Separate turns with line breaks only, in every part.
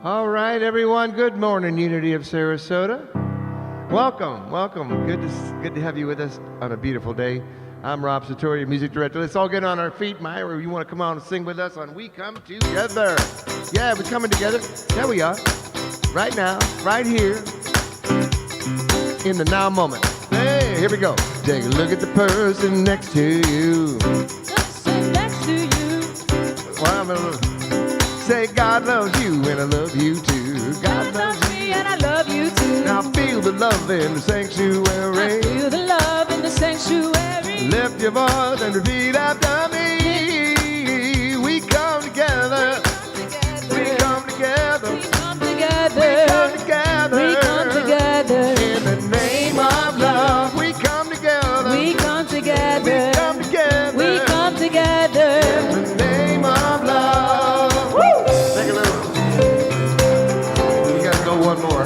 All right, everyone. Good morning, Unity of Sarasota. Welcome, welcome. Good to have you with us on a beautiful day. I'm Rob Satori, music director. Let's all get on our feet. Myra, you want to come on and sing with us on We Come Together? Yeah, we're coming together. There we are. Right now, right here, in the now moment. Hey, here we go. Take a look at the person next to you.
Person next to you.
Well, say God loves you and I love you too.
God loves me and I love you too.
Now feel the love in the sanctuary.
I feel the love in the sanctuary.
Lift your voice and repeat after me. We come together. We come together.
We come together.
We come together.
We come together.
In the name of love, we come together.
We come together.
We come together.
We come together.
In the name of love. Woo! Take a little. We gotta go one more.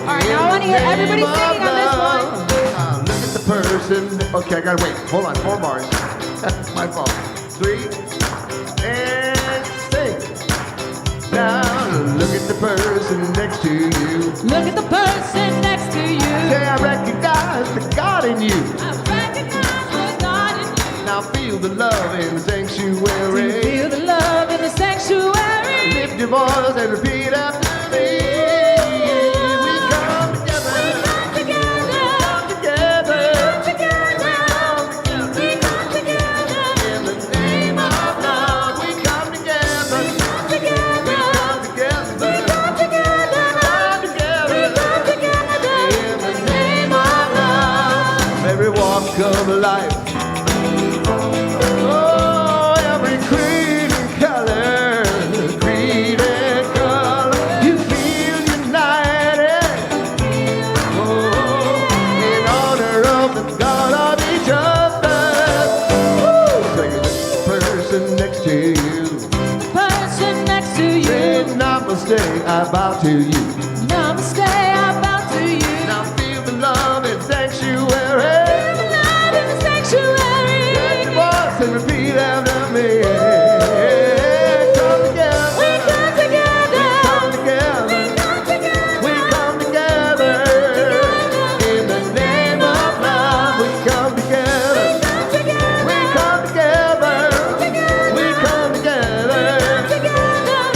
All right, now I want to hear everybody singing on this one.
Look at the person. Okay, I gotta wait. Hold on, 4 bars. My fault. 3 and sing. Now look at the person next to you.
Look at the person next to you.
Say I recognize the God in you.
I recognize the God in you.
Now feel the love in the sanctuary.
Feel the love in the sanctuary.
Lift your voice and repeat after me. We come together.
We come together.
We come together. In the name of love, we come together. We come together. In the name of love, every walk of life. Oh, every creed and color, you feel united. Oh, in honor of the God of each other. Woo! Sing it, the person next to you.
Person next to you.
Say namaste, I bow to you.
Namaste, I bow to you.
Now feel the love in sanctuary.
Feel the love in the sanctuary.
Lift your voice and repeat after me. Come together.
We come together.
Come together.
We come together.
We come together. In the name of love, we come together. We come together. We come together.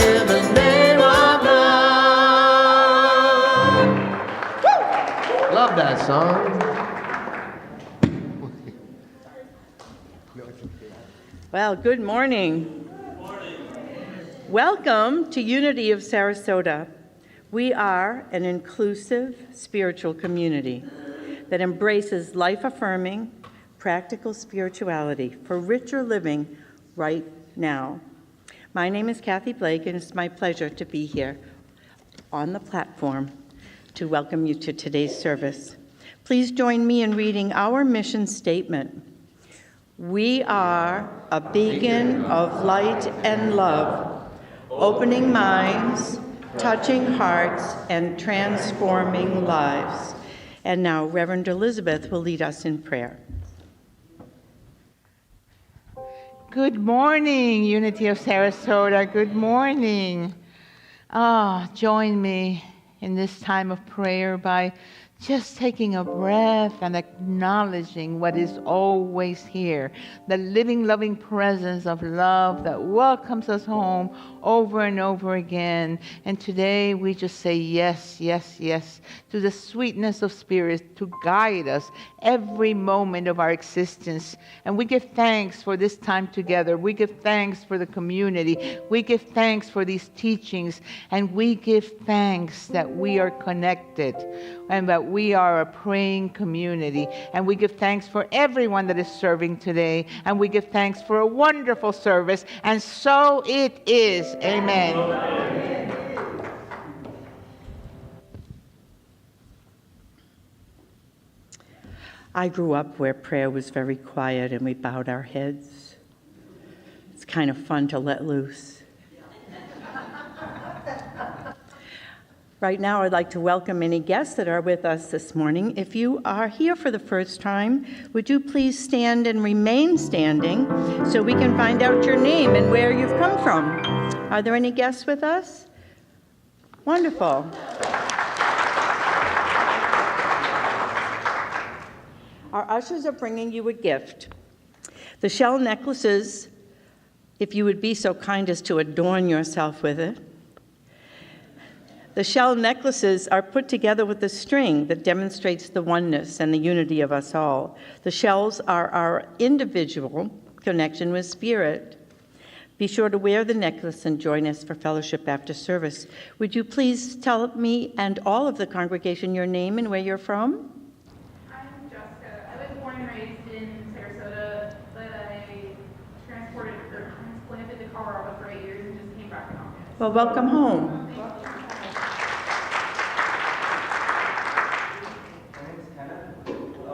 In the name of love. Woo! Love that song.
Well, good morning. Welcome to Unity of Sarasota. We are an inclusive spiritual community that embraces life-affirming, practical spirituality for richer living right now. My name is Kathy Blake, and it's my pleasure to be here on the platform to welcome you to today's service. Please join me in reading our mission statement. We are a beacon of light and love, opening minds, touching hearts, and transforming lives. And now Reverend Elizabeth will lead us in prayer.
Good morning, Unity of Sarasota. Good morning. Join me in this time of prayer by just taking a breath and acknowledging what is always here, the living, loving presence of love that welcomes us home over and over again. And today we just say yes, yes, yes to the sweetness of Spirit to guide us every moment of our existence. And we give thanks for this time together. We give thanks for the community. We give thanks for these teachings. And we give thanks that we are connected and that we are a praying community. And we give thanks for everyone that is serving today. And we give thanks for a wonderful service. And so it is. Amen.
I grew up where prayer was very quiet and we bowed our heads. It's kind of fun to let loose. Right now, I'd like to welcome any guests that are with us this morning. If you are here for the first time, would you please stand and remain standing so we can find out your name and where you've come from? Are there any guests with us? Wonderful. Our ushers are bringing you a gift. The shell necklaces, if you would be so kind as to adorn yourself with it. The shell necklaces are put together with a string that demonstrates the oneness and the unity of us all. The shells are our individual connection with Spirit. Be sure to wear the necklace and join us for fellowship after service. Would you please tell me and all of the congregation your name and where you're from?
I'm Jessica. I was born and raised in Sarasota, but I transplanted to Colorado for 8 years and just came back in August.
Well, welcome home.
Thank you.
My name's Kenneth. I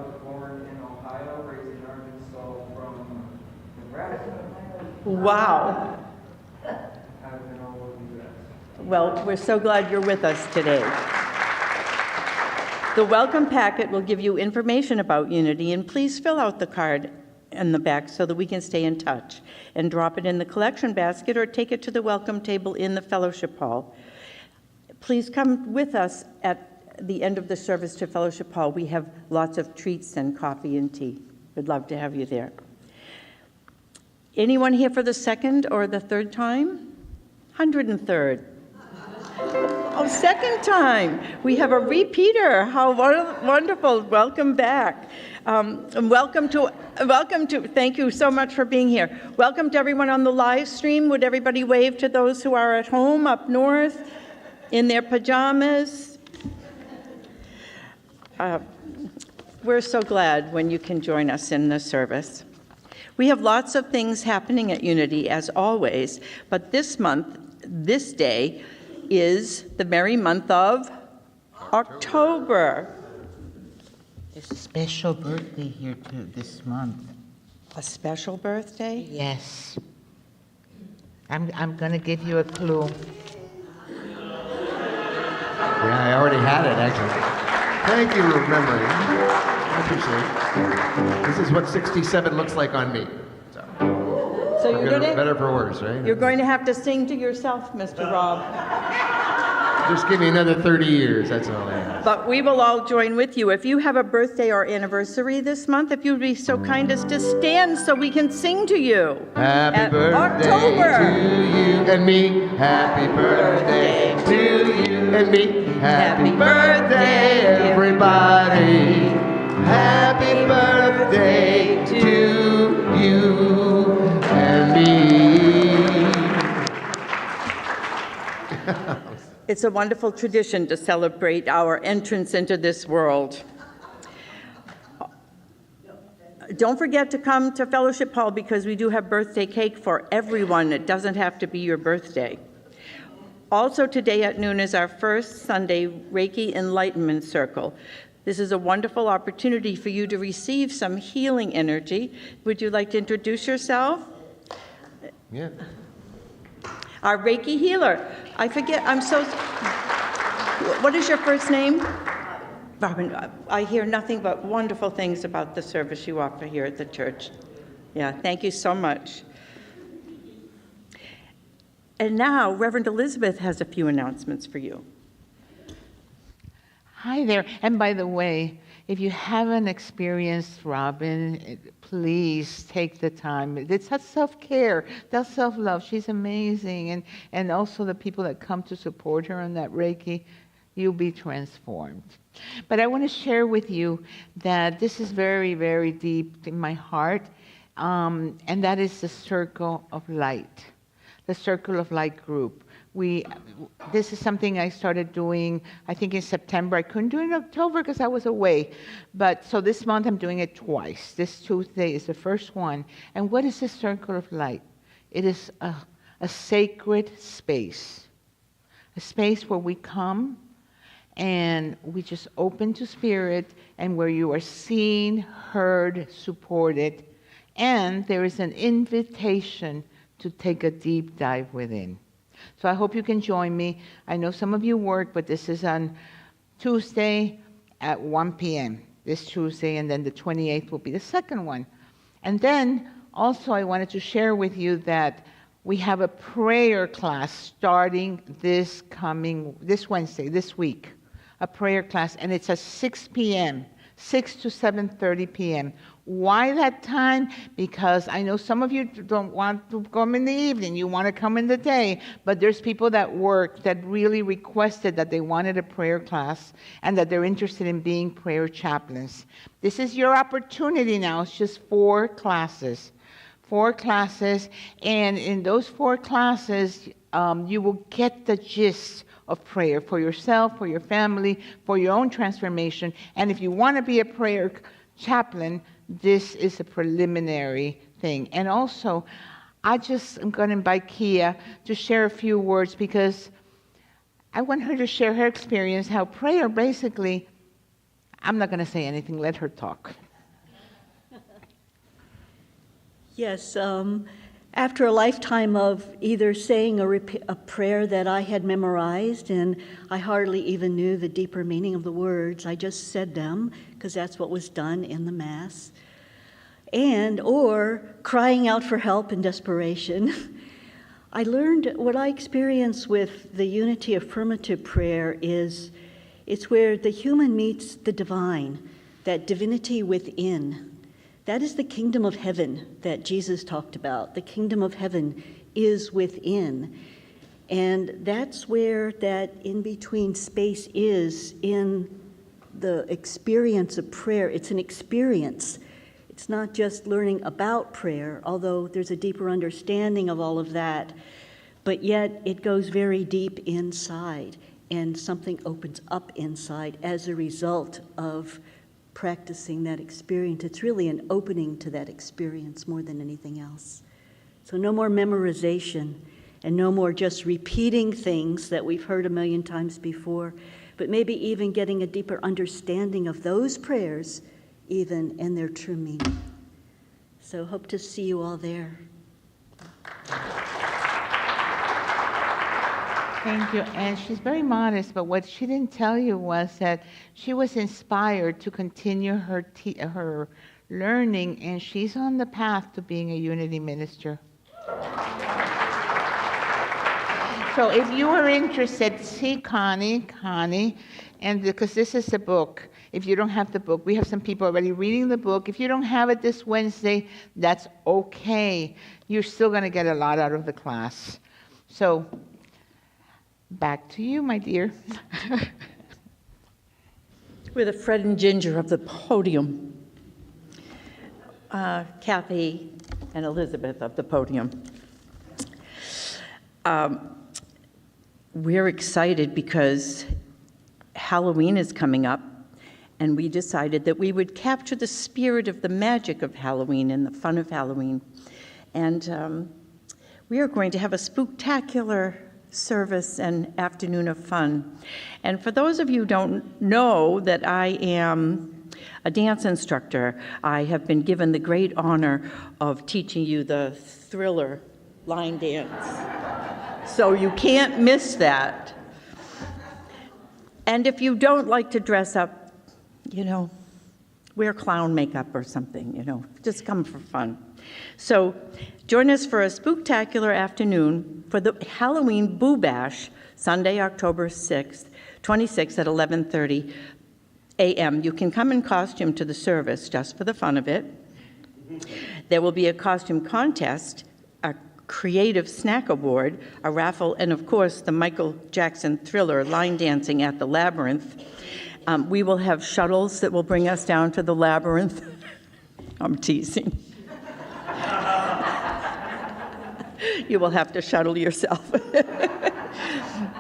was born in Ohio, raised in Arkansas, from Nebraska.
Wow.
I've been all over the U.S.
Well, we're so glad you're with us today. The welcome packet will give you information about Unity, and please fill out the card in the back so that we can stay in touch, and drop it in the collection basket or take it to the welcome table in the fellowship hall. Please come with us at the end of the service to fellowship hall. We have lots of treats and coffee and tea. We'd love to have you there. Anyone here for the second or the third time? 103rd. Oh, second time. We have a repeater. How wonderful. Welcome back. And welcome to, thank you so much for being here. Welcome to everyone on the live stream. Would everybody wave to those who are at home up north in their pajamas? We're so glad when you can join us in the service. We have lots of things happening at Unity, as always, but this month, this day, is the merry month of October.
There's a special birthday here too this month.
A special birthday?
Yes. I'm gonna give you a clue.
Yeah, I already had it, actually. Thank you for remembering. I appreciate it. This is what 67 looks like on me.
So you're
Better for worse, right?
You're going to have to sing to yourself, Mr. Rob.
Just give me another 30 years, that's all I ask.
But we will all join with you. If you have a birthday or anniversary this month, if you'd be so kind as to stand so we can sing to you.
Happy birthday
October.
to you and me. Happy birthday to you and me. Happy birthday, everybody. Happy birthday to you and me.
It's a wonderful tradition to celebrate our entrance into this world. Don't forget to come to Fellowship Hall because we do have birthday cake for everyone. It doesn't have to be your birthday. Also today at noon is our first Sunday Reiki Enlightenment Circle. This is a wonderful opportunity for you to receive some healing energy. Would you like to introduce yourself?
Yeah.
Our Reiki healer. I forget, what is your first name? Robin. I hear nothing but wonderful things about the service you offer here at the church. Yeah, thank you so much. And now, Reverend Elizabeth has a few announcements for you.
Hi there. And by the way, if you haven't experienced Robin, please take the time. It's a self-care, that's self-love. She's amazing. And also the people that come to support her on that Reiki, you'll be transformed. But I want to share with you that this is very, very deep in my heart, and that is the Circle of Light, the Circle of Light group. This is something I started doing, I think in September. I couldn't do it in October because I was away. But so this month I'm doing it twice. This Tuesday is the first one. And what is the Circle of Light? It is a sacred space. A space where we come and we just open to Spirit and where you are seen, heard, supported. And there is an invitation to take a deep dive within. So I hope you can join me. I know some of you work, but this is on Tuesday at 1 p.m. this Tuesday, and then the 28th will be the second one. And then also I wanted to share with you that we have a prayer class starting this Wednesday, this week, a prayer class, and it's at 6 p.m., 6 to 7:30 p.m. Why that time? Because I know some of you don't want to come in the evening, you want to come in the day, but there's people that work that really requested that they wanted a prayer class and that they're interested in being prayer chaplains. This is your opportunity now. It's just 4 classes. 4 classes, and in those 4 classes, you will get the gist of prayer for yourself, for your family, for your own transformation. And if you want to be a prayer chaplain, this is a preliminary thing. And also, I'm going to invite Kia to share a few words because I want her to share her experience, how prayer basically, I'm not going to say anything, let her talk.
Yes, after a lifetime of either saying a prayer that I had memorized and I hardly even knew the deeper meaning of the words, I just said them because that's what was done in the Mass, or crying out for help in desperation. I learned what I experienced with the Unity Affirmative Prayer is it's where the human meets the divine, that divinity within. That is the kingdom of heaven that Jesus talked about. The kingdom of heaven is within. And that's where that in-between space is in the experience of prayer. It's an experience. It's not just learning about prayer, although there's a deeper understanding of all of that, but yet it goes very deep inside, and something opens up inside as a result of practicing that experience. It's really an opening to that experience more than anything else. So no more memorization and no more just repeating things that we've heard a million times before, but maybe even getting a deeper understanding of those prayers even and their true meaning. So hope to see you all there.
Thank you. And she's very modest, but what she didn't tell you was that she was inspired to continue her learning, and she's on the path to being a Unity minister. So if you are interested, see Connie, and because this is the book. If you don't have the book, we have some people already reading the book. If you don't have it this Wednesday, that's okay. You're still going to get a lot out of the class. So back to you, my dear.
We're the Fred and Ginger of the podium. Kathy and Elizabeth of the podium. We're excited because Halloween is coming up, and we decided that we would capture the spirit of the magic of Halloween and the fun of Halloween. And we are going to have a spooktacular service and afternoon of fun. And for those of you who don't know that I am a dance instructor, I have been given the great honor of teaching you the Thriller line dance. So you can't miss that. And if you don't like to dress up, wear clown makeup or something, just come for fun. So join us for a spooktacular afternoon for the Halloween Boo Bash, Sunday, October 6th, 26th at 11:30 a.m. You can come in costume to the service just for the fun of it. There will be a costume contest, a creative snack award, a raffle, and of course the Michael Jackson Thriller line dancing at the Labyrinth. We will have shuttles that will bring us down to the Labyrinth. I'm teasing. You will have to shuttle yourself.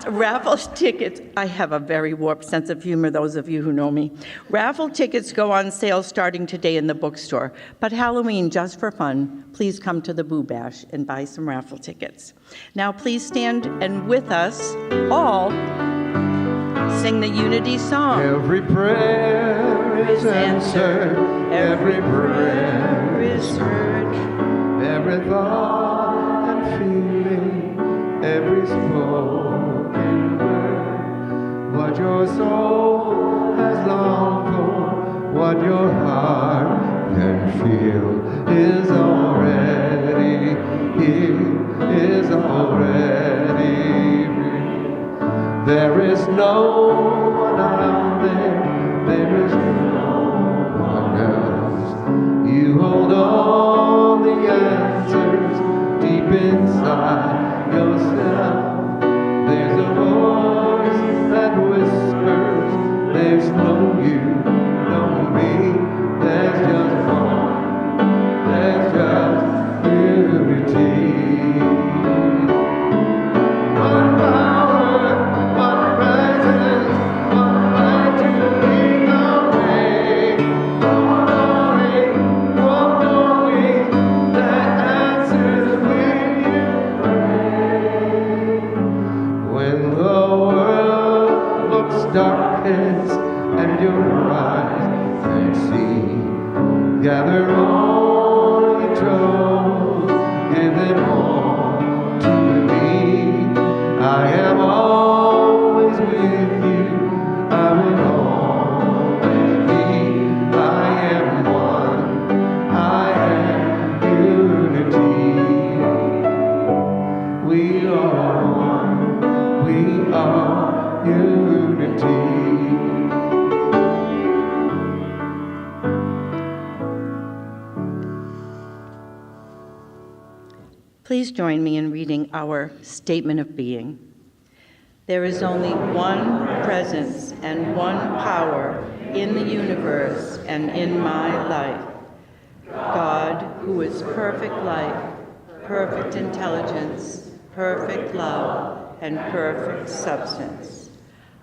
Raffle tickets, I have a very warped sense of humor, those of you who know me. Raffle tickets go on sale starting today in the bookstore, but Halloween, just for fun, please come to the Boo Bash and buy some raffle tickets. Now please stand and with us all sing the Unity song.
Every prayer is answered, every prayer is heard, every thought and feeling, every spoken word. What your soul has longed for, what your heart can feel, is already here is already real. There is no one out there, there is no one else. You hold all the answers deep inside yourself. There's a voice that whispers, there's no you, no me, there's just one, there's just unity. One power, one presence, one light to lead the way. One knowing that answers when you pray. When the world looks darkest and your eyes can't see, gather all your troubles, give them all to me. I am always with you, I will always be. I am one, I am unity. We are one, we are unity.
Please join me in reading our statement of being. There is only one presence and one power in the universe and in my life. God, who is perfect life, perfect intelligence, perfect love, and perfect substance.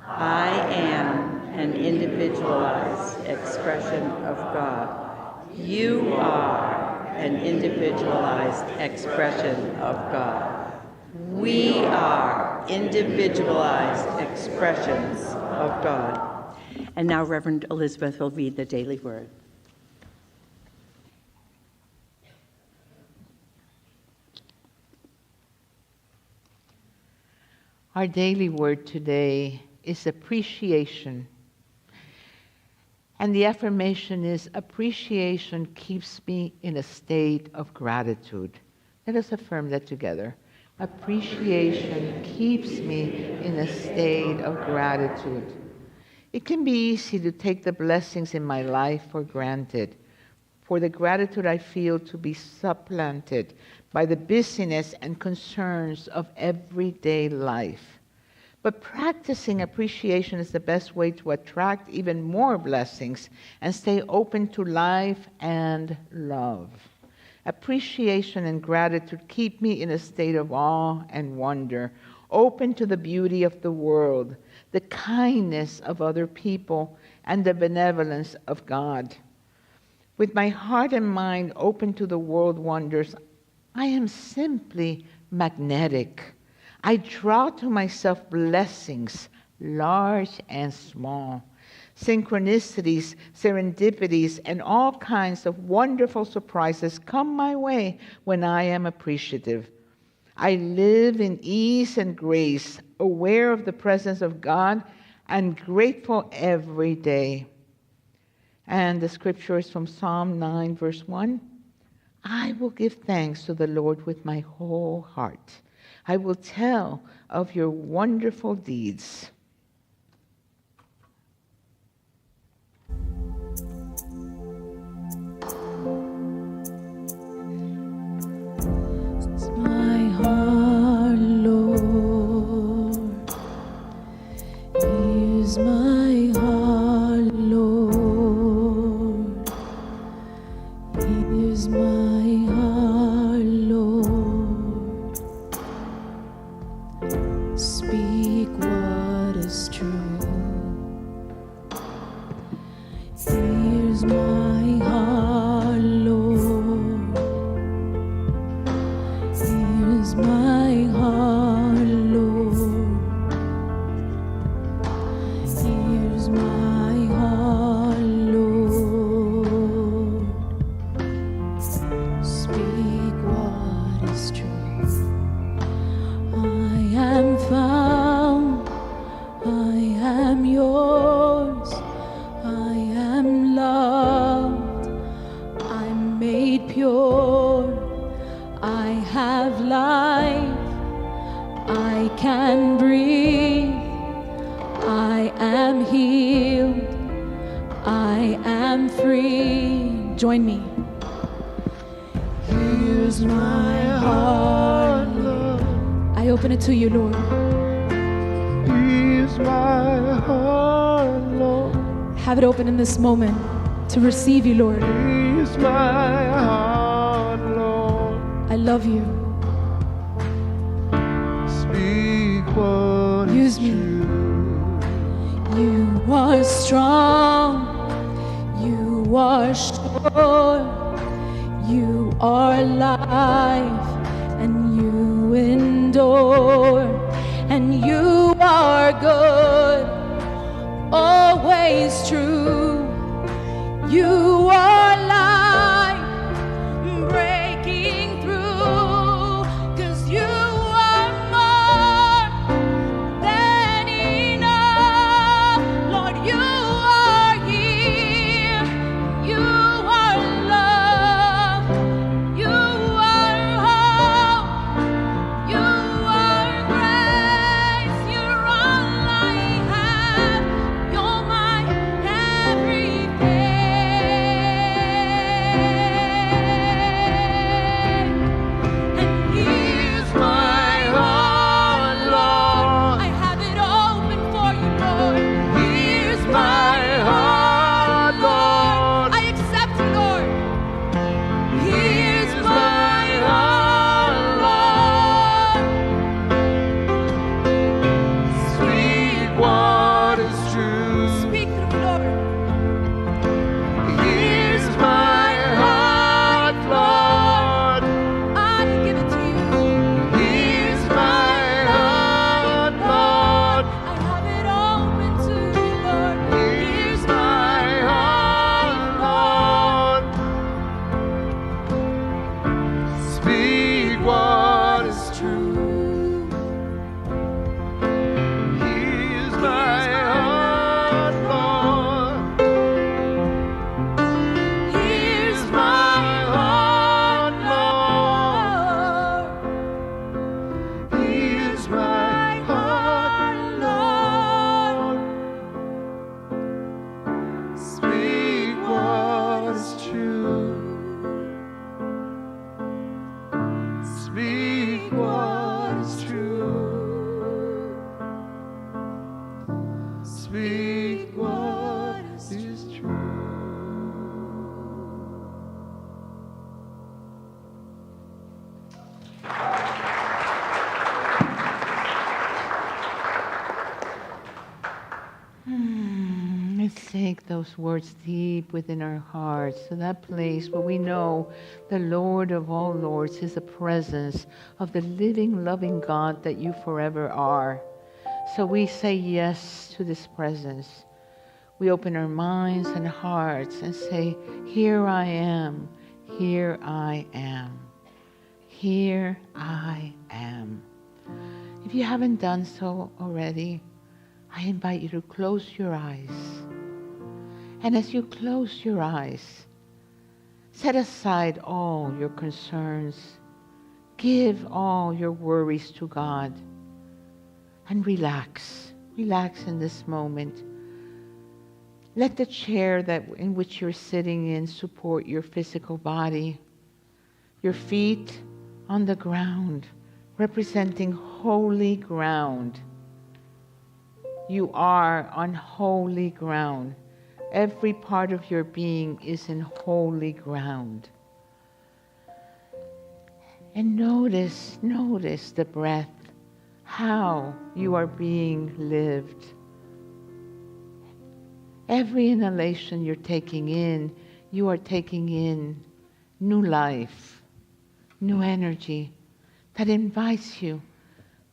I am an individualized expression of God. You are an individualized expression of God. We are individualized expressions of God. And now Reverend Elizabeth will read the daily word.
Our daily word today is appreciation. And the affirmation is, appreciation keeps me in a state of gratitude. Let us affirm that together. Appreciation keeps me in a state of gratitude. It can be easy to take the blessings in my life for granted, for the gratitude I feel to be supplanted by the busyness and concerns of everyday life. But practicing appreciation is the best way to attract even more blessings and stay open to life and love. Appreciation and gratitude keep me in a state of awe and wonder, open to the beauty of the world, the kindness of other people, and the benevolence of God. With my heart and mind open to the world wonders, I am simply magnetic. I draw to myself blessings, large and small, synchronicities, serendipities, and all kinds of wonderful surprises come my way when I am appreciative. I live in ease and grace, aware of the presence of God, and grateful every day. And the scripture is from Psalm 9, verse 1. I will give thanks to the Lord with my whole heart. I will tell of your wonderful deeds.
It's my heart, Lord. Here's my heart, Lord. Here's my heart, Lord. Speak what is true. Here's my heart, Lord. Here's my heart, Lord. Here's my heart, Lord. Speak what is true. I am found, I I can breathe. I am healed. I am free. Join me. Here's my heart, Lord. I open it to you, Lord.
Here's my heart, Lord.
Have it open in this moment to receive you, Lord.
Here's my heart, Lord.
I love you.
Speak what
Use
is
me.
true.
You are strong. You are sure. You are life, and you endure, and you are good, always true. You are light breaking through, 'cause you are more than enough. Lord, you are here. You are love. You are hope. You are grace. You're all I have. You're my everything. And here's my heart, Lord. I have it open for you, Lord. Here's my heart, Lord. I accept you, Lord. Here's my heart, Lord.
Speak what is true.
Speak through, Lord.
Here's my heart, Lord.
I give it to you.
Here's my heart, Lord.
I have it open to you, Lord.
Here's my heart, Lord. Speak what is true. Here's my heart, Lord. Here's my heart, Lord. Here's my heart, Lord. Speak what is true. Speak what is true. Speak what is true.
Let's take those words deep within our hearts to that place where we know the Lord of all lords is the presence of the living, loving God that you forever are. So we say yes to this presence. We open our minds and hearts and say, here I am, here I am, here I am. If you haven't done so already, I invite you to close your eyes. And as you close your eyes, set aside all your concerns. Give all your worries to God. And relax. Relax in this moment. Let the chair in which you're sitting in support your physical body. Your feet on the ground, representing holy ground. You are on holy ground. Every part of your being is in holy ground. And notice the breath, how you are being lived. Every inhalation you're taking in, you are taking in new life, new energy that invites you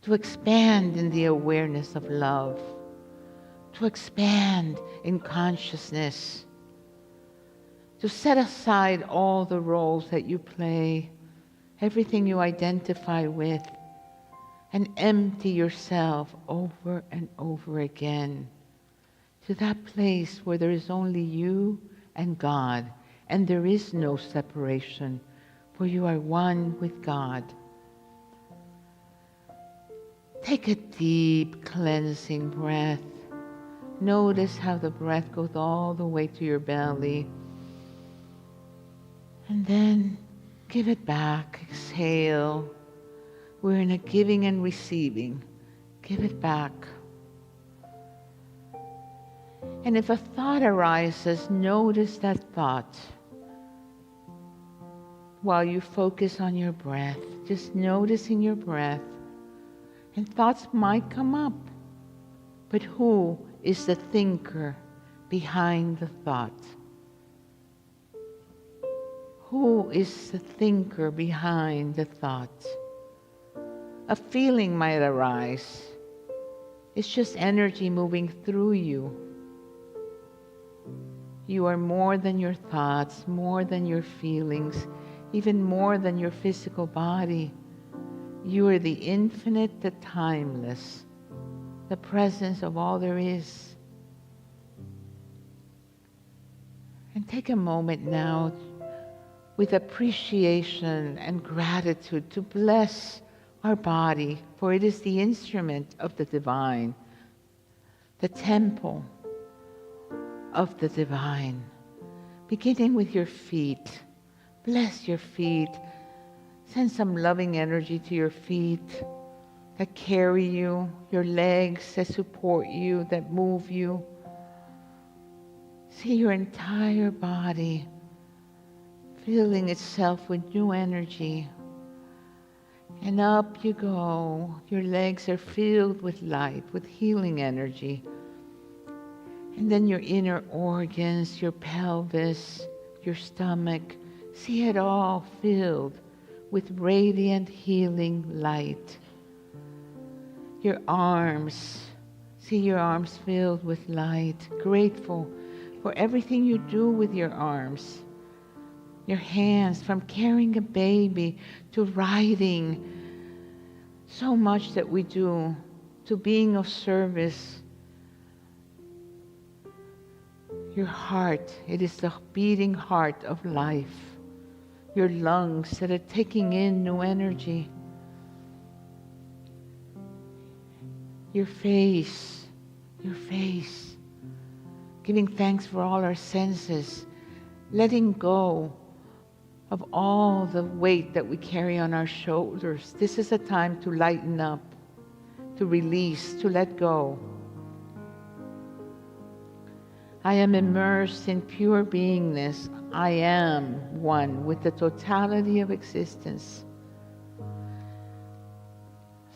to expand in the awareness of love, to expand in consciousness, to set aside all the roles that you play, everything you identify with, and empty yourself over and over again to that place where there is only you and God, and there is no separation, for you are one with God. Take a deep cleansing breath. Notice how the breath goes all the way to your belly. And then give it back. Exhale. We're in a giving and receiving. Give it back. And if a thought arises, notice that thought while you focus on your breath. Just noticing your breath. And thoughts might come up. But who is the thinker behind the thought? Who is the thinker behind the thought? A feeling might arise. It's just energy moving through you. You are more than your thoughts, more than your feelings, even more than your physical body. You are the infinite, the timeless, the presence of all there is. And take a moment now with appreciation and gratitude to bless our body, for it is the instrument of the divine, the temple of the divine. Beginning with your feet. Bless your feet. Send some loving energy to your feet that carry you, your legs that support you, that move you. See your entire body filling itself with new energy. And up you go. Your legs are filled with light, with healing energy. And then your inner organs, your pelvis, your stomach, see it all filled with radiant healing light. Your arms, see your arms filled with light, grateful for everything you do with your arms. Your hands, from carrying a baby to writing, so much that we do, to being of service. Your heart, it is the beating heart of life. Your lungs that are taking in new energy. Your face, giving thanks for all our senses, letting go of all the weight that we carry on our shoulders. This is a time to lighten up, to release, to let go. I am immersed in pure beingness. I am one with the totality of existence.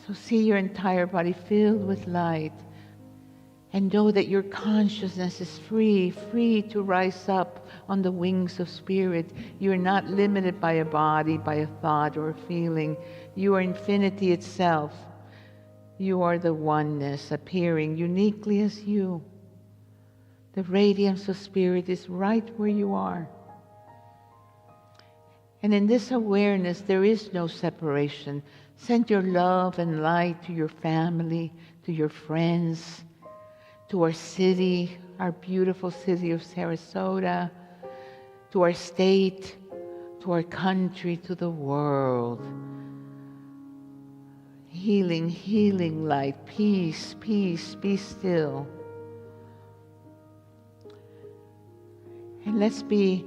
So see your entire body filled with light, and know that your consciousness is free to rise up on the wings of spirit. You are not limited by a body, by a thought or a feeling. You are infinity itself. You are the oneness appearing uniquely as you. The radiance of spirit is right where you are. And in this awareness, there is no separation. Send your love and light to your family, to your friends, to our city, our beautiful city of Sarasota, to our state, to our country, to the world. Healing, healing light, peace, peace, be still. And let's be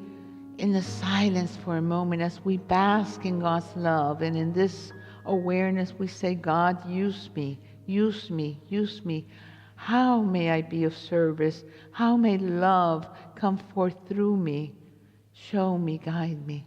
in the silence for a moment as we bask in God's love. And in this awareness, we say, God, use me, use me, use me. How may I be of service? How may love come forth through me? Show me, guide me.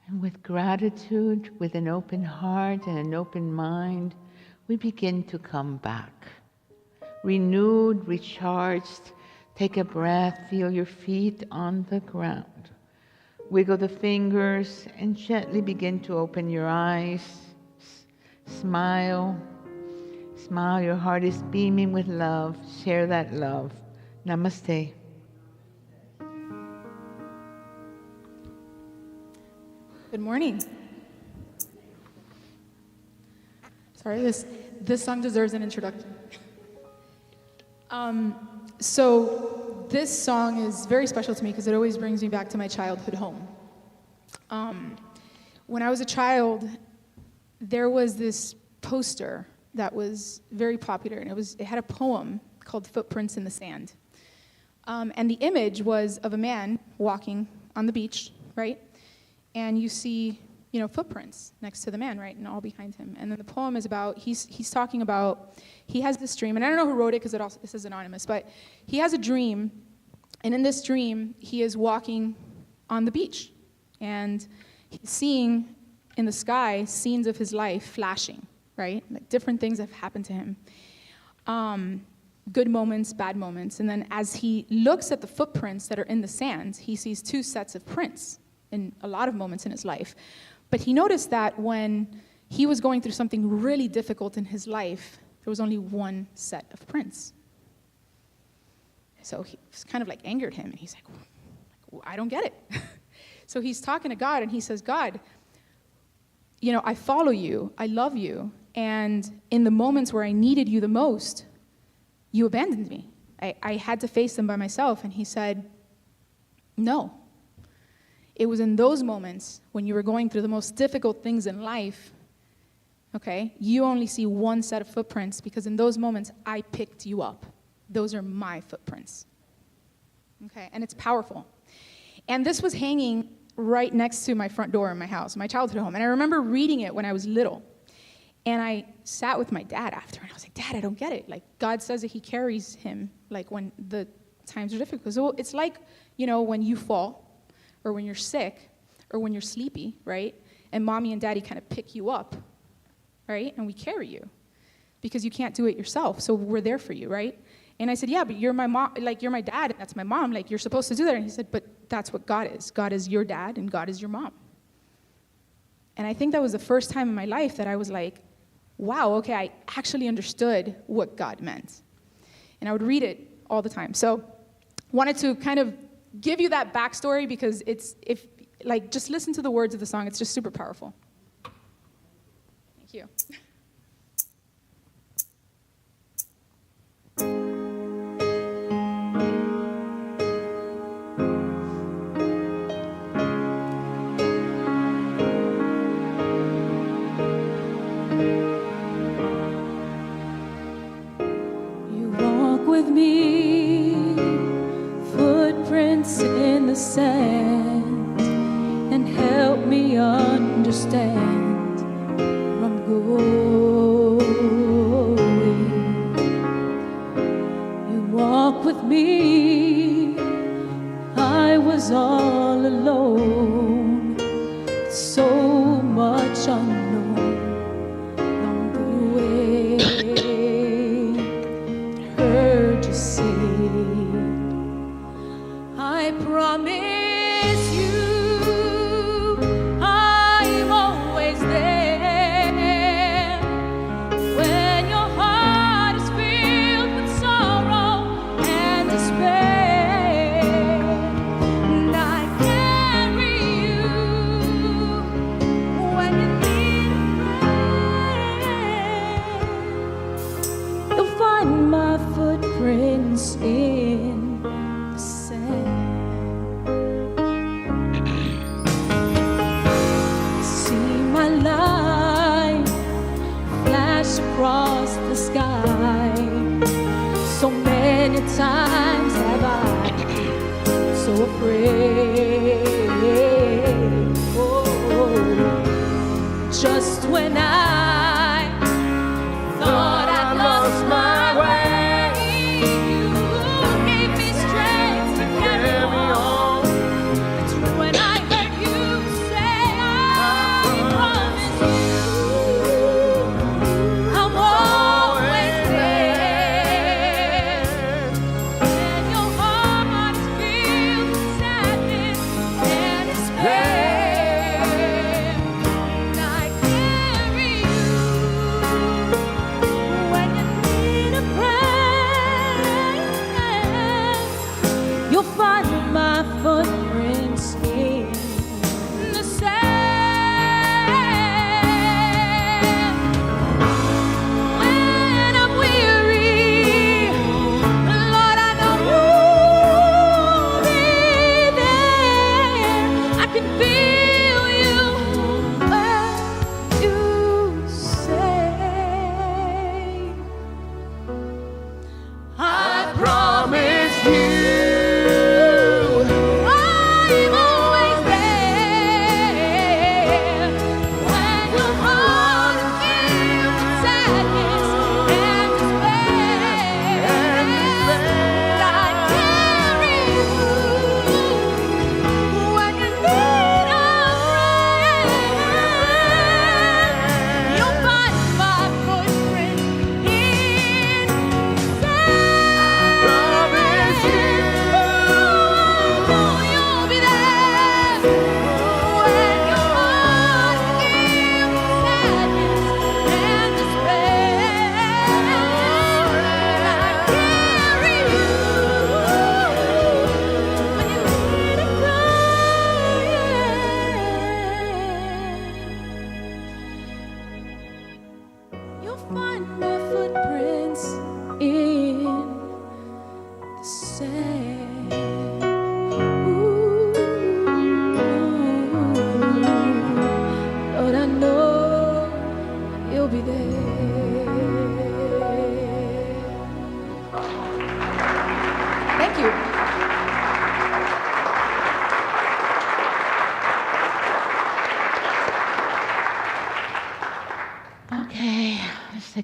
And with gratitude, with an open heart and an open mind, we begin to come back. Renewed, recharged, take a breath, feel your feet on the ground. Wiggle the fingers and gently begin to open your eyes. Smile. Smile, your heart is beaming with love. Share that love. Namaste.
Good morning. Sorry, this song deserves an introduction. So this song is very special to me because it always brings me back to my childhood home. When I was a child, there was this poster that was very popular, and it had a poem called Footprints in the Sand. And the image was of a man walking on the beach, right? And you see, footprints next to the man, right, and all behind him. And then the poem is about, he's talking about, he has this dream, and I don't know who wrote it because this is anonymous, but he has a dream, and in this dream, he is walking on the beach, and he's seeing in the sky scenes of his life flashing, right? Like different things have happened to him. Good moments, bad moments. And then as he looks at the footprints that are in the sand, he sees two sets of prints in a lot of moments in his life. But he noticed that when he was going through something really difficult in his life, there was only one set of prints. So he was kind of like angered him, and he's like, I don't get it. So he's talking to God, and he says, God, I follow you, I love you, and in the moments where I needed you the most, you abandoned me. I had to face them by myself. And he said, no. It was in those moments when you were going through the most difficult things in life, okay, you only see one set of footprints because in those moments I picked you up. Those are my footprints. Okay, and it's powerful. And this was hanging right next to my front door in my house, my childhood home. And I remember reading it when I was little. And I sat with my dad after, and I was like, Dad, I don't get it. Like, God says that he carries him, like, when the times are difficult. So it's like, when you fall, or when you're sick, or when you're sleepy, right? And mommy and daddy kind of pick you up, right? And we carry you, because you can't do it yourself. So we're there for you, right? And I said, yeah, but you're my mom, like, you're my dad, and that's my mom. Like, you're supposed to do that. And he said, but that's what God is. God is your dad, and God is your mom. And I think that was the first time in my life that I was like, wow, okay, I actually understood what God meant. And I would read it all the time. So wanted to kind of give you that backstory because just listen to the words of the song. It's just super powerful. Thank you.
With me, footprints in the sand, and help me understand where I'm going. You walk with me, I was all alone, so much unknown along the way. I promise you I'm always there when your heart is filled with sorrow and despair, and I carry you when you need a friend. You'll find my footprints in the sand. Across the sky, so many times have I so afraid. Oh, just when I thought I'd lost my way, you gave me strength to carry on. That's when I heard you say, I promise you I'm always there. When your heart is filled with sadness and despair, and I carry you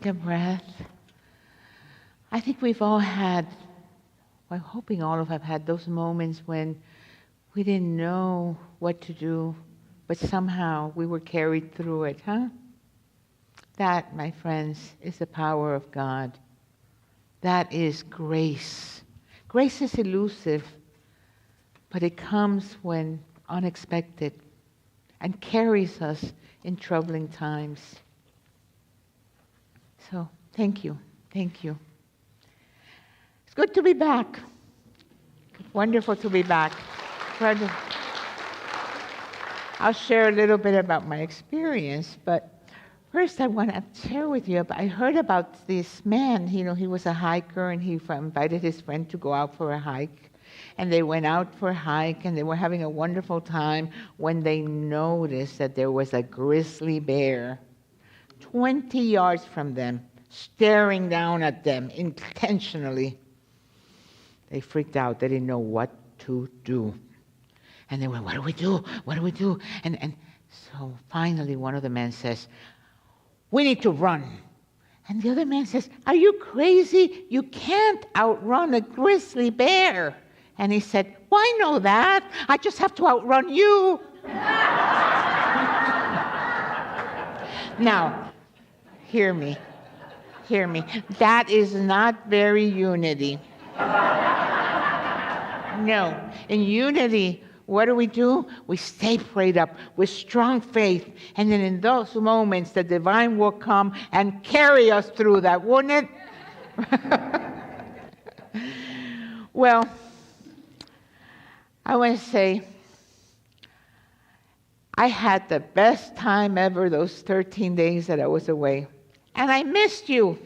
a breath. I think we've all had, I'm hoping all of us have had those moments when we didn't know what to do, but somehow we were carried through it, huh? That, my friends, is the power of God. That is grace. Grace is elusive, but it comes when unexpected and carries us in troubling times. So, thank you. Thank you. It's good to be back. Wonderful to be back. I'll share a little bit about my experience, but first I want to share with you, I heard about this man, he was a hiker, and he invited his friend to go out for a hike. And they went out for a hike, and they were having a wonderful time when they noticed that there was a grizzly bear 20 yards from them, staring down at them intentionally. They freaked out. They didn't know what to do. And they went, what do we do? What do we do? And so finally one of the men says, we need to run. And the other man says, are you crazy? You can't outrun a grizzly bear. And he said, well, I know that. I just have to outrun you. Now, hear me. That is not very Unity. No. In Unity, what do? We stay prayed up with strong faith. And then in those moments, the divine will come and carry us through that, wouldn't it? Well, I want to say, I had the best time ever those 13 days that I was away. And I missed you.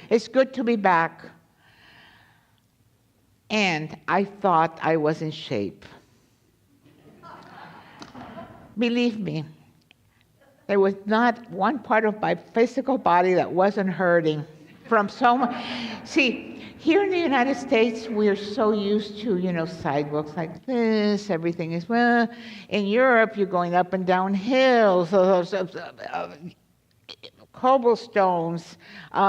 It's good to be back. And I thought I was in shape. Believe me, there was not one part of my physical body that wasn't hurting from so much. See, here in the United States, we're so used to, sidewalks like this, everything is, well, in Europe, you're going up and down hills, cobblestones,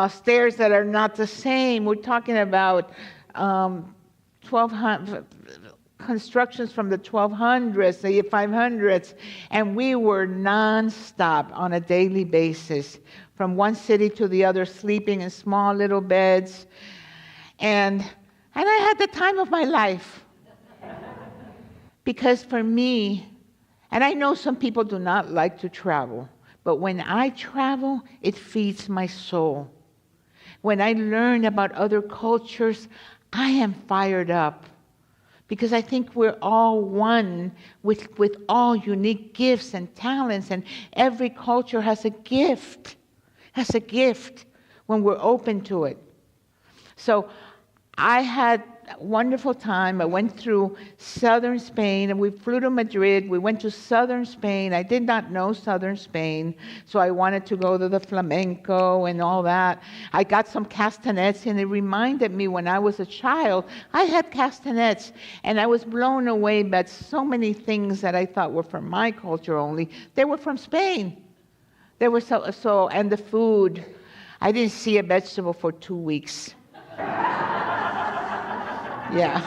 stairs that are not the same. We're talking about 1200 constructions from the 1200s, the 500s, and we were nonstop on a daily basis, from one city to the other, sleeping in small little beds, and I had the time of my life. Because for me, and I know some people do not like to travel, but when I travel, it feeds my soul. When I learn about other cultures, I am fired up. Because I think we're all one with all unique gifts and talents, and every culture has a gift when we're open to it. So I had a wonderful time. I went through southern Spain, and we flew to Madrid. We went to southern Spain. I did not know southern Spain, so I wanted to go to the flamenco and all that. I got some castanets, and it reminded me when I was a child, I had castanets, and I was blown away by so many things that I thought were from my culture only. They were from Spain. They were so, and the food. I didn't see a vegetable for 2 weeks. Yeah.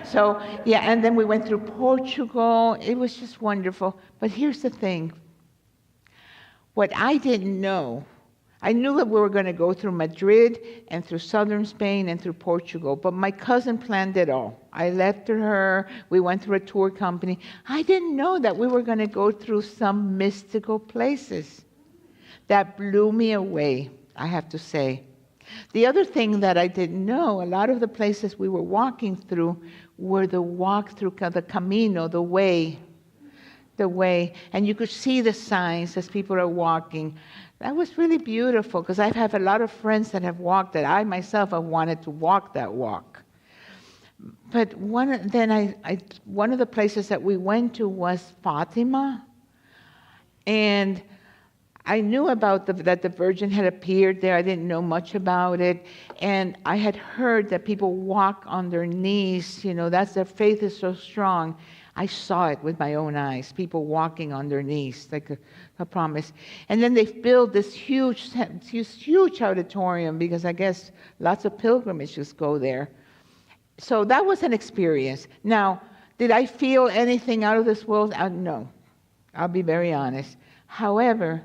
So, yeah, and then we went through Portugal. It was just wonderful. But here's the thing. What I didn't know, I knew that we were going to go through Madrid and through southern Spain and through Portugal, but my cousin planned it all. I left her, we went through a tour company. I didn't know that we were going to go through some mystical places. That blew me away, I have to say. The other thing that I didn't know, a lot of the places we were walking through were the walk through the camino, the way. And you could see the signs as people are walking. That was really beautiful, because I have a lot of friends that have walked that. I myself have wanted to walk that walk. But one of the places that we went to was Fatima, and I knew about that the Virgin had appeared there. I didn't know much about it. And I had heard that people walk on their knees. That's their faith is so strong. I saw it with my own eyes, people walking on their knees, like a promise. And then they've built this huge auditorium because I guess lots of pilgrimages go there. So that was an experience. Now, did I feel anything out of this world? No, I'll be very honest. However,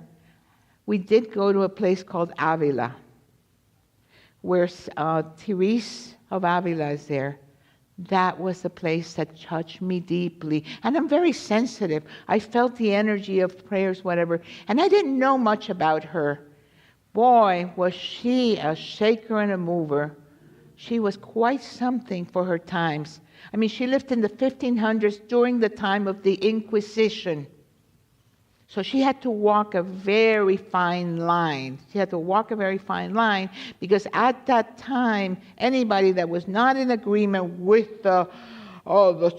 we did go to a place called Avila, where Therese of Avila is there. That was the place that touched me deeply. And I'm very sensitive. I felt the energy of prayers, whatever. And I didn't know much about her. Boy, was she a shaker and a mover. She was quite something for her times. I mean, she lived in the 1500s during the time of the Inquisition. So she had to walk a very fine line. She had to walk a very fine line because at that time, anybody that was not in agreement with the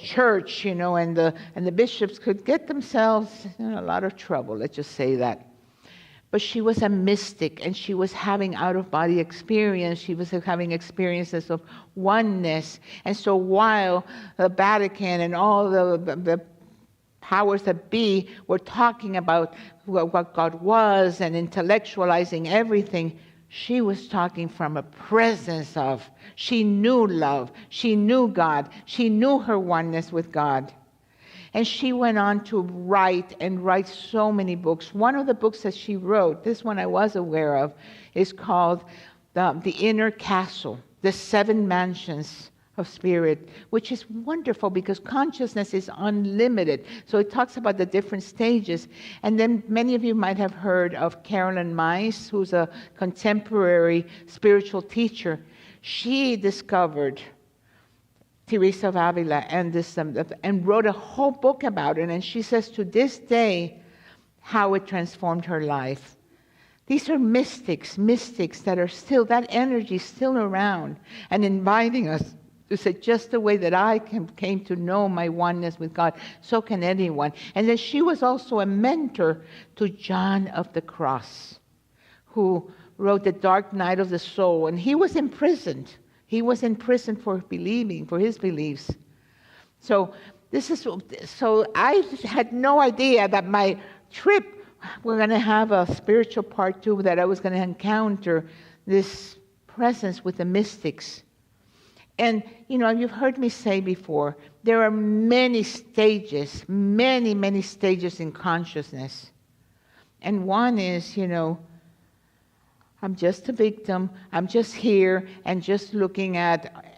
church, and the bishops could get themselves in a lot of trouble. Let's just say that. But she was a mystic, and she was having out-of-body experience. She was having experiences of oneness. And so while the Vatican and all the powers that be were talking about what God was and intellectualizing everything, she was talking from a presence of, she knew love, she knew God, she knew her oneness with God. And she went on to write so many books. One of the books that she wrote, this one I was aware of, is called The Inner Castle, The Seven Mansions of Spirit, which is wonderful because consciousness is unlimited. So it talks about the different stages. And then many of you might have heard of Carolyn Myss, who's a contemporary spiritual teacher. She discovered Teresa of Avila and wrote a whole book about it. And she says to this day how it transformed her life. These are mystics that are still, that energy is still around and inviting us to say, just the way that I came to know my oneness with God, so can anyone. And then she was also a mentor to John of the Cross, who wrote The Dark Night of the Soul. And he was imprisoned. He was in prison for believing, for his beliefs. So I had no idea that my trip, we're going to have a spiritual part too, that I was going to encounter this presence with the mystics. And, you've heard me say before, there are many stages, many stages in consciousness. And one is, I'm just a victim. I'm just here and just looking at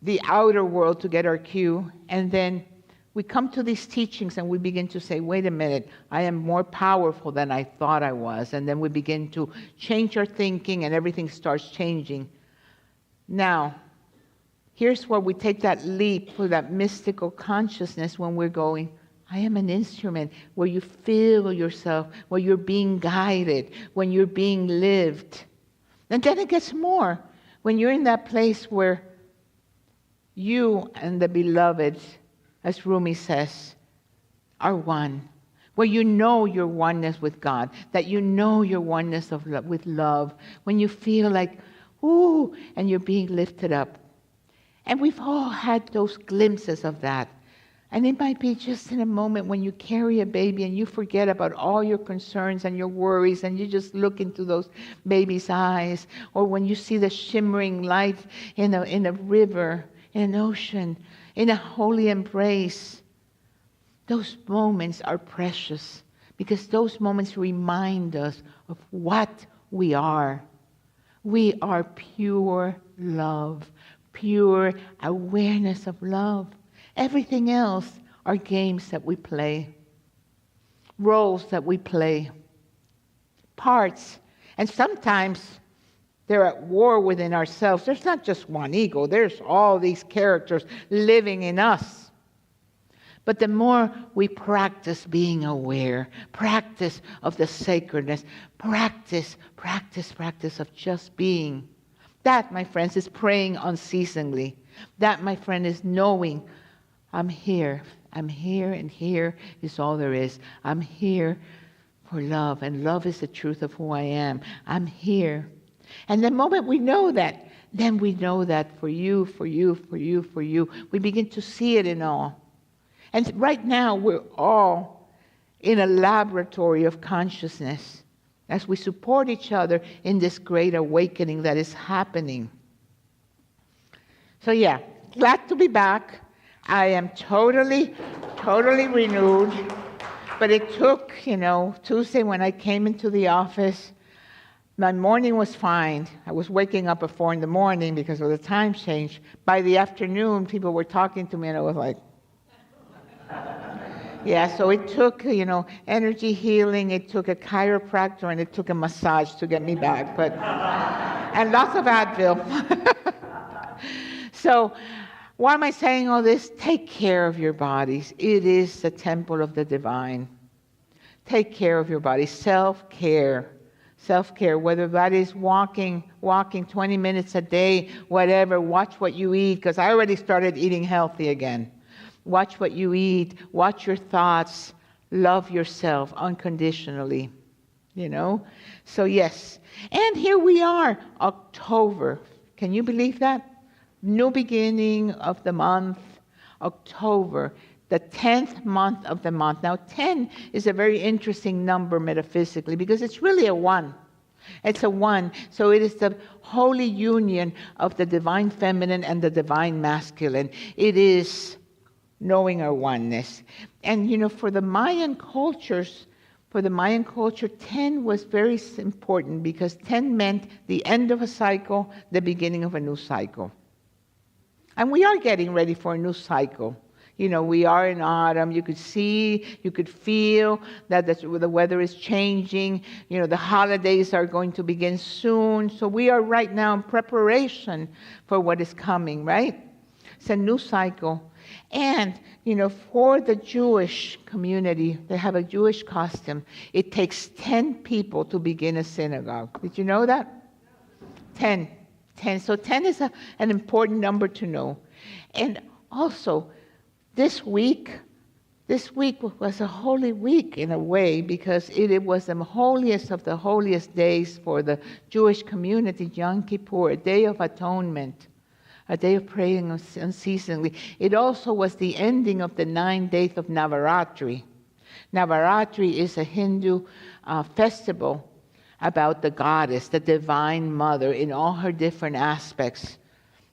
the outer world to get our cue. And then we come to these teachings and we begin to say, wait a minute, I am more powerful than I thought I was. And then we begin to change our thinking and everything starts changing. Now, here's where we take that leap for that mystical consciousness when we're going, I am an instrument, where you feel yourself, where you're being guided, when you're being lived. And then it gets more. When you're in that place where you and the beloved, as Rumi says, are one. Where you know your oneness with God, that you know your oneness with love. When you feel like, ooh, and you're being lifted up. And we've all had those glimpses of that. And it might be just in a moment when you carry a baby and you forget about all your concerns and your worries and you just look into those baby's eyes. Or when you see the shimmering light in a river, in an ocean, in a holy embrace. Those moments are precious because those moments remind us of what we are. We are pure love. Pure awareness of love. Everything else are games that we play, roles that we play, parts. And sometimes they're at war within ourselves. There's not just one ego. There's all these characters living in us. But the more we practice being aware, practice of the sacredness, practice of just being, that, my friends, is praying unceasingly. That, my friend, is knowing I'm here. I'm here, and here is all there is. I'm here for love, and love is the truth of who I am. I'm here. And the moment we know that, then we know that for you, we begin to see it in all. And right now, we're all in a laboratory of consciousness as we support each other in this great awakening that is happening. So yeah, glad to be back. I am totally renewed. But it took, Tuesday when I came into the office, my morning was fine. I was waking up at 4 in the morning because of the time change. By the afternoon, people were talking to me and I was like, yeah, so it took, energy healing, it took a chiropractor, and it took a massage to get me back, and lots of Advil. So, why am I saying all this? Take care of your bodies. It is the temple of the divine. Take care of your body. Self-care. Self-care, whether that is walking 20 minutes a day, whatever. Watch what you eat, because I already started eating healthy again. Watch what you eat. Watch your thoughts. Love yourself unconditionally. So yes. And here we are, October. Can you believe that? New beginning of the month, October, the 10th month of the month. Now, 10 is a very interesting number metaphysically because it's really a 1. It's a 1. So it is the holy union of the divine feminine and the divine masculine. It is knowing our oneness. And, for the Mayan culture, 10 was very important because 10 meant the end of a cycle, the beginning of a new cycle. And we are getting ready for a new cycle. We are in autumn. You could see, you could feel that the weather is changing. The holidays are going to begin soon. So we are right now in preparation for what is coming, right? It's a new cycle. And, for the Jewish community, they have a Jewish custom. It takes 10 people to begin a synagogue. Did you know that? 10. So 10 is an important number to know. And also, this week was a holy week in a way because it was the holiest of the holiest days for the Jewish community, Yom Kippur, a day of atonement, a day of praying unceasingly. It also was the ending of the 9 days of Navaratri. Navaratri is a Hindu festival about the goddess, the divine mother in all her different aspects,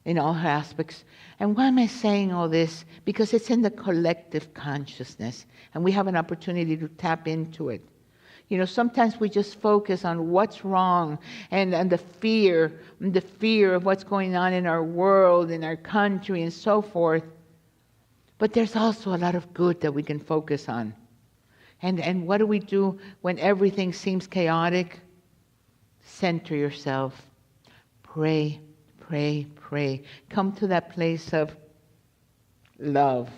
And why am I saying all this? Because it's in the collective consciousness, and we have an opportunity to tap into it. Sometimes we just focus on what's wrong and the fear of what's going on in our world, in our country, and so forth. But there's also a lot of good that we can focus on. And what do we do when everything seems chaotic? Center yourself. Pray, pray, pray. Come to that place of love.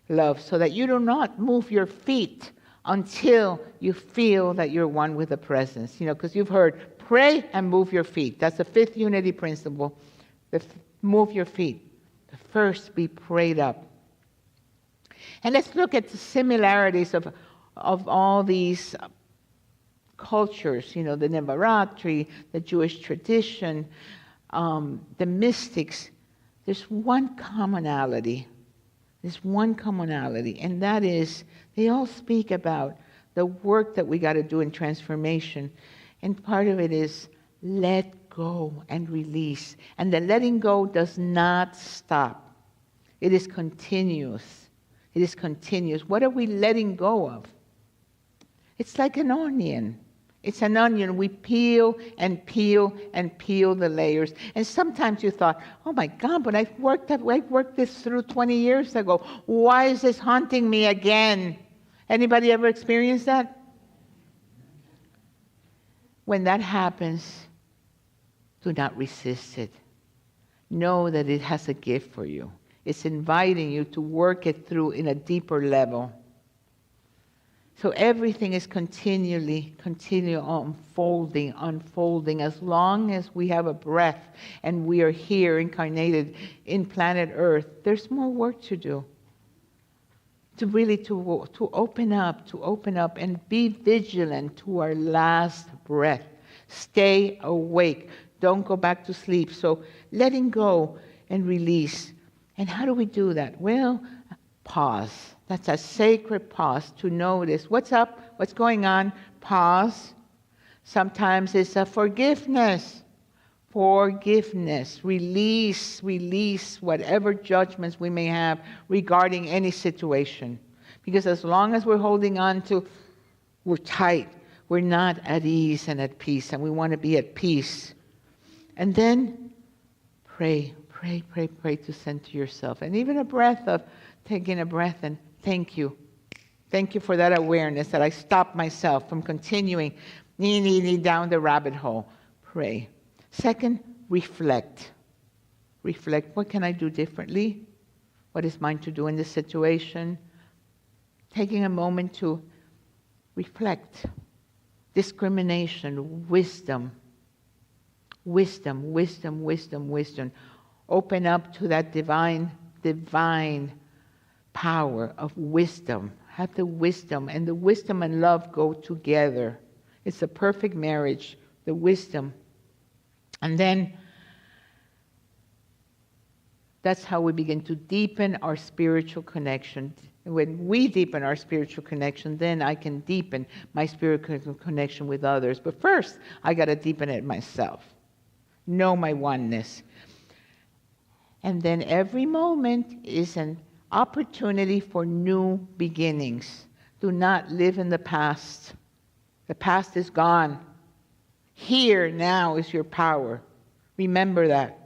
Love, so that you do not move your feet until you feel that you're one with the presence. Because you've heard, pray and move your feet. That's the 5th unity principle. Move your feet. But first, be prayed up. And let's look at the similarities of all these cultures, the Navaratri, the Jewish tradition, the mystics. There's one commonality. And that is they all speak about the work that we got to do in transformation. And part of it is let go and release. And the letting go does not stop. It is continuous. What are we letting go of? It's like an onion. It's an onion. We peel and peel and peel the layers. And sometimes you thought, oh my God, but I worked this through 20 years ago. Why is this haunting me again? Anybody ever experienced that? When that happens, do not resist it. Know that it has a gift for you. It's inviting you to work it through in a deeper level. So everything is continually unfolding. As long as we have a breath and we are here incarnated in planet Earth, there's more work to do. To open up and be vigilant to our last breath. Stay awake. Don't go back to sleep. So letting go and release. And how do we do that? Well, pause. That's a sacred pause to notice what's up, what's going on. Pause. Sometimes it's a forgiveness. Forgiveness. Release whatever judgments we may have regarding any situation. Because as long as we're holding on to, we're tight, we're not at ease and at peace, and we want to be at peace. And then pray to center yourself. And even a breath of taking a breath and thank you. Thank you for that awareness that I stopped myself from continuing down the rabbit hole. Pray. Second, reflect. Reflect. What can I do differently? What is mine to do in this situation? Taking a moment to reflect. Discrimination, wisdom. Wisdom. Open up to that divine power of wisdom. Have the wisdom, and the wisdom and love go together. It's a perfect marriage, the wisdom. And then that's how we begin to deepen our spiritual connection. When we deepen our spiritual connection, then I can deepen my spiritual connection with others. But first, I got to deepen it myself. Know my oneness. And then every moment is an opportunity for new beginnings. Do not live in the past. The past is gone. Here now is your power. Remember that.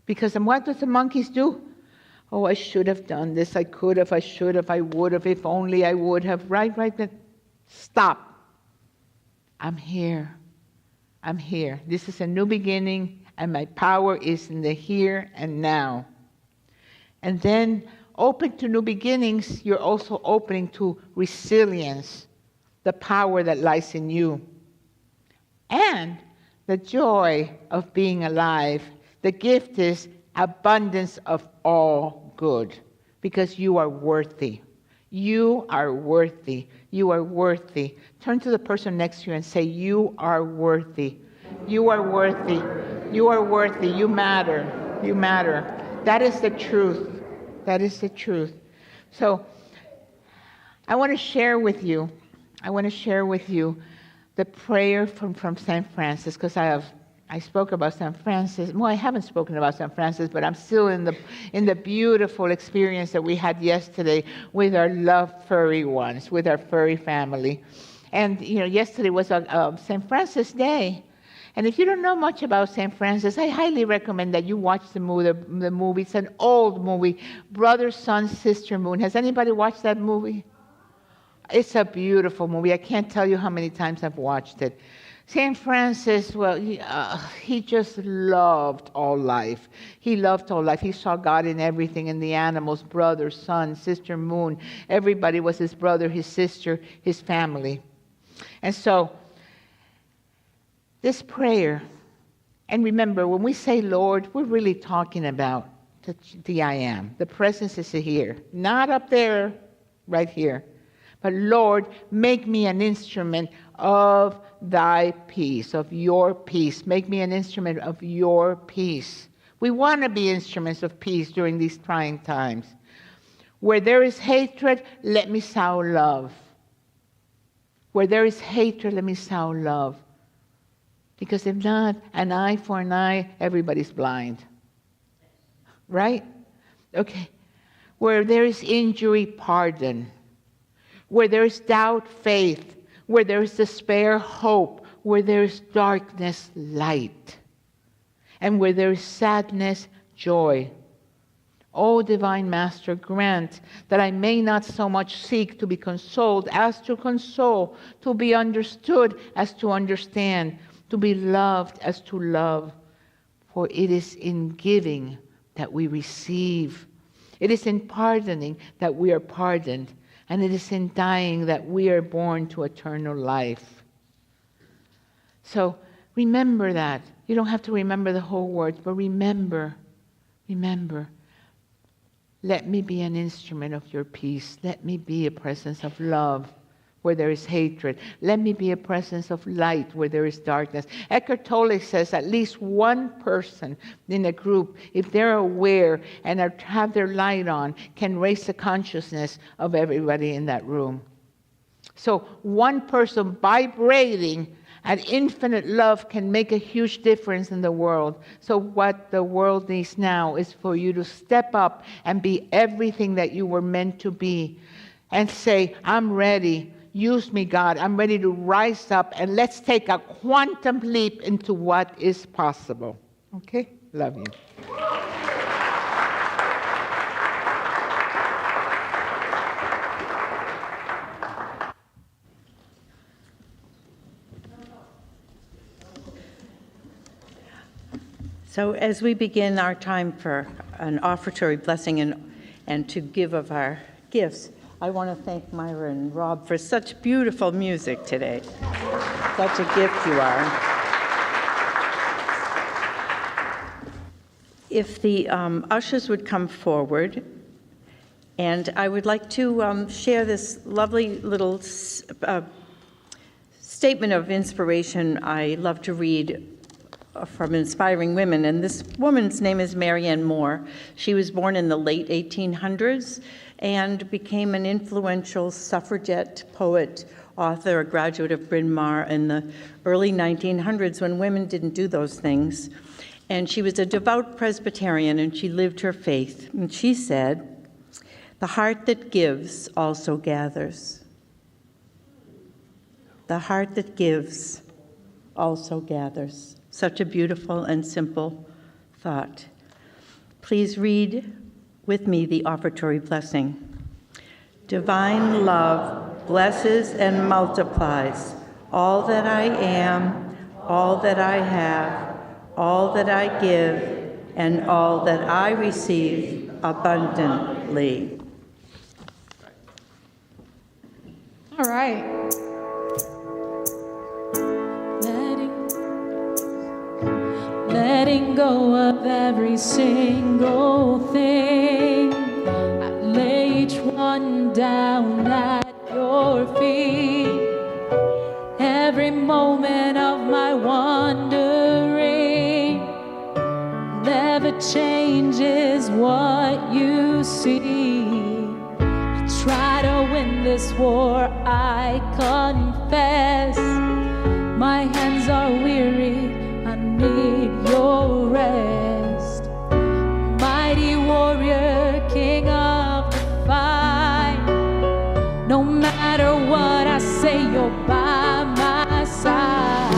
Because what does the monkeys do? Oh, I should have done this. I could have, I should have, I would have, if only I would have. Right. Stop. I'm here. I'm here. This is a new beginning, and my power is in the here and now. And then, open to new beginnings, you're also opening to resilience, the power that lies in you. And the joy of being alive. The gift is abundance of all good, because you are worthy. You are worthy. You are worthy. Turn to the person next to you and say, you are worthy. You are worthy. You are worthy. You matter. You matter. That is the truth. That is the truth. So I want to share with you the prayer from St. Francis, because I spoke about St. Francis. Well, I haven't spoken about St. Francis, but I'm still in the beautiful experience that we had yesterday with our loved furry ones, with our furry family. And, yesterday was a St. Francis Day. And if you don't know much about St. Francis, I highly recommend that you watch the movie. It's an old movie, Brother, Sun, Sister, Moon. Has anybody watched that movie? It's a beautiful movie. I can't tell you how many times I've watched it. St. Francis, well, he just loved all life. He loved all life. He saw God in everything, in the animals, brother, sun, sister, moon. Everybody was his brother, his sister, his family. And so, this prayer, and remember, when we say Lord, we're really talking about the I am. The presence is here, not up there, right here. But Lord, make me an instrument of thy peace, of your peace. Make me an instrument of your peace. We want to be instruments of peace during these trying times. Where there is hatred, let me sow love. Where there is hatred, let me sow love. Because if not, an eye for an eye, everybody's blind. Right? Okay. Where there is injury, pardon. Where there is doubt, faith. Where there is despair, hope. Where there is darkness, light. And where there is sadness, joy. O Divine Master, grant that I may not so much seek to be consoled as to console, to be understood as to understand, to be loved as to love. For it is in giving that we receive. It is in pardoning that we are pardoned. And it is in dying that we are born to eternal life. So remember that. You don't have to remember the whole words, but remember. Let me be an instrument of your peace. Let me be a presence of love where there is hatred. Let me be a presence of light where there is darkness. Eckhart Tolle says at least one person in a group, if they're aware and have their light on, can raise the consciousness of everybody in that room. So one person vibrating at infinite love can make a huge difference in the world. So what the world needs now is for you to step up and be everything that you were meant to be and say, I'm ready. Use me, God. I'm ready to rise up, and let's take a quantum leap into what is possible. Okay? Love you.
So as we begin our time for an offertory blessing and to give of our gifts, I want to thank Myra and Rob for such beautiful music today. Such a gift you are. If the ushers would come forward, and I would like to share this lovely little statement of inspiration I love to read from Inspiring Women, and this woman's name is Marianne Moore. She was born in the late 1800s and became an influential suffragette, poet, author, a graduate of Bryn Mawr in the early 1900s when women didn't do those things. And she was a devout Presbyterian, and she lived her faith. And she said, "The heart that gives also gathers. The heart that gives also gathers." Such a beautiful and simple thought. Please read with me the offertory blessing. Divine love blesses and multiplies all that I am, all that I have, all that I give, and all that I receive abundantly.
All right.
Letting go of every single thing, I lay each one down at your feet. Every moment of my wandering never changes what you see. I try to win this war, I confess. My hands are weary, I need your rest. Mighty warrior, king of the fight. No matter what I say, you're by my side.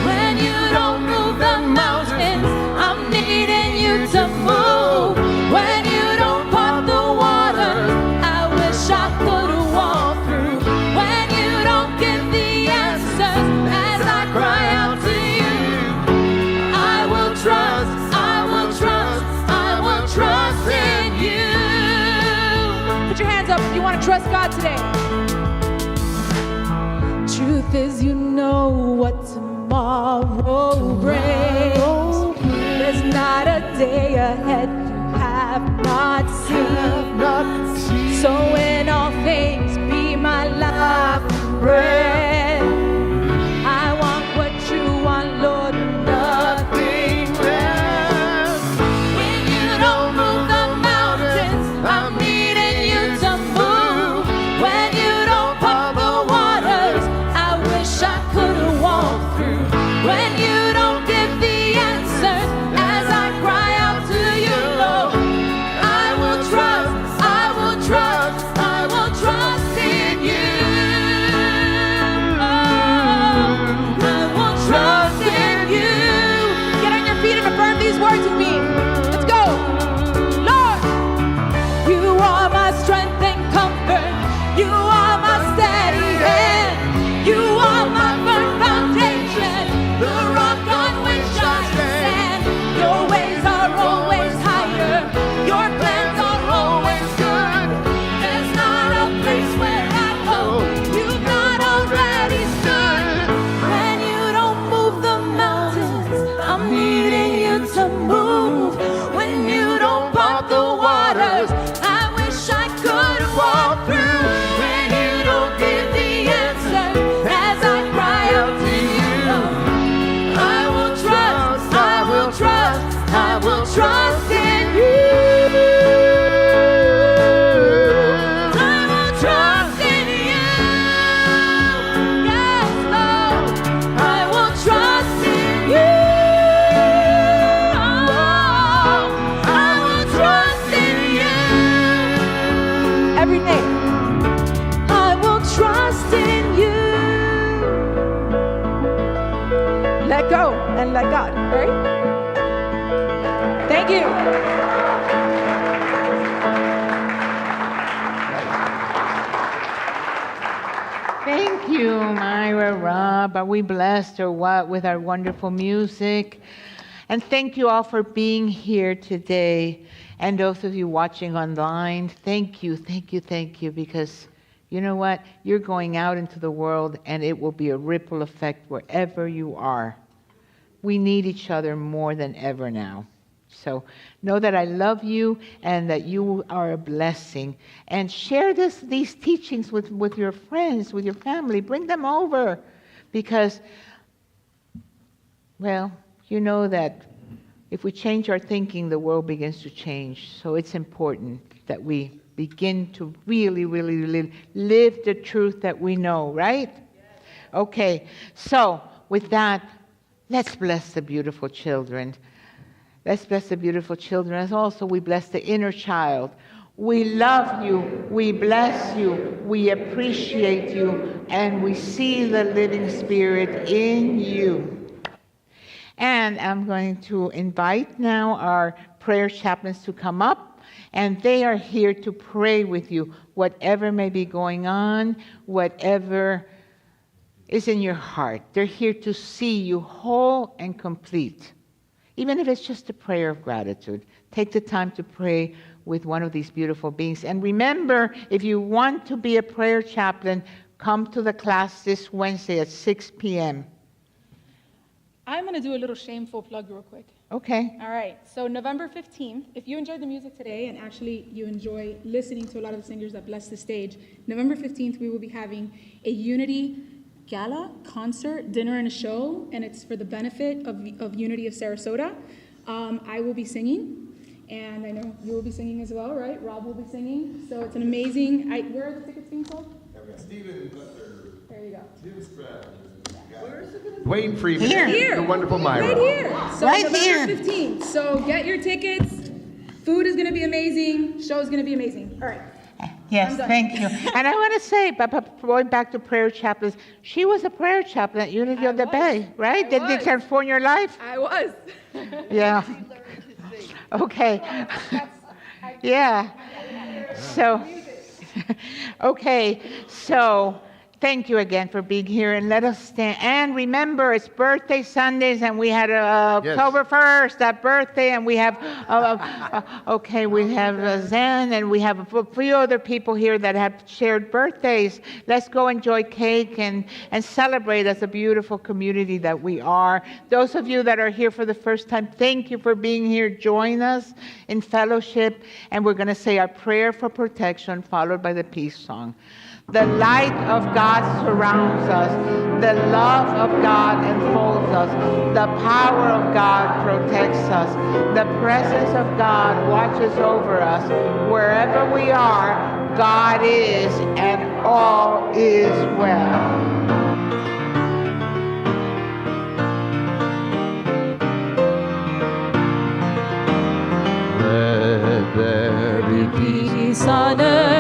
When you don't move the mountains, I'm needing you to move. When you don't part the waters, I wish I could walk through. When you don't give the answers as I cry out to you, trust in you.
Put your hands up if you want to trust God today.
Truth is, you know what tomorrow brings. There's not a day ahead you have not seen. So in all things, be my life and bread. I want what you want, Lord, nothing less. When you don't move the mountains, I'm needing you to move. When you don't part the waters, I wish I could walk through. When you don't give the answers as I cry out to you, you.
Thank you, Myra, Rob. Are we blessed or what with our wonderful music? And thank you all for being here today. And those of you watching online, thank you, because you know what? You're going out into the world and it will be a ripple effect wherever you are. We need each other more than ever now. So know that I love you and that you are a blessing. And share these teachings with your friends, with your family. Bring them over because, well, you know that if we change our thinking, the world begins to change. So it's important that we begin to really, really live the truth that we know, right? Okay, so with that, let's bless the beautiful children. Let's bless the beautiful children as also we bless the inner child. We love you, we bless you, we appreciate you, and we see the living Spirit in you. And I'm going to invite now our prayer chaplains to come up, and they are here to pray with you, whatever may be going on, whatever is in your heart. They're here to see you whole and complete. Even if it's just a prayer of gratitude, take the time to pray with one of these beautiful beings. And remember, if you want to be a prayer chaplain, come to the class this Wednesday at 6 p.m.
I'm going to do a little shameful plug real quick.
Okay.
All right. So November 15th, if you enjoyed the music today and actually you enjoy listening to a lot of the singers that bless the stage, November 15th we will be having a Unity Gala, concert, dinner, and a show, and it's for the benefit of Unity of Sarasota. I will be singing, and I know you will be singing as well, right? Rob will be singing. So it's an amazing. Where are the tickets being sold?
Steven Butler.
There you go.
Steven Spratt. Wayne Freeman.
Here.
The wonderful Myra.
Right here. So
Right
November
here.
15th. So get your tickets. Food is going to be amazing. Show is going to be amazing. All right.
Yes, thank you. And I want to say, going back to prayer chaplains, she was a prayer chaplain at Unity of the Bay, right? Did they transform your life?
I was.
Yeah. Okay. Yeah. So, okay. So, thank you again for being here, and let us stand. And remember, it's birthday Sundays, and we had October 1st, that birthday, and we have, we have Zen, and we have a few other people here that have shared birthdays. Let's go enjoy cake and celebrate as a beautiful community that we are. Those of you that are here for the first time, thank you for being here. Join us in fellowship, and we're going to say our prayer for protection, followed by the peace song. The light of God surrounds us. The love of God enfolds us. The power of God protects us. The presence of God watches over us. Wherever we are, God is, and all is well.
Let there be peace on earth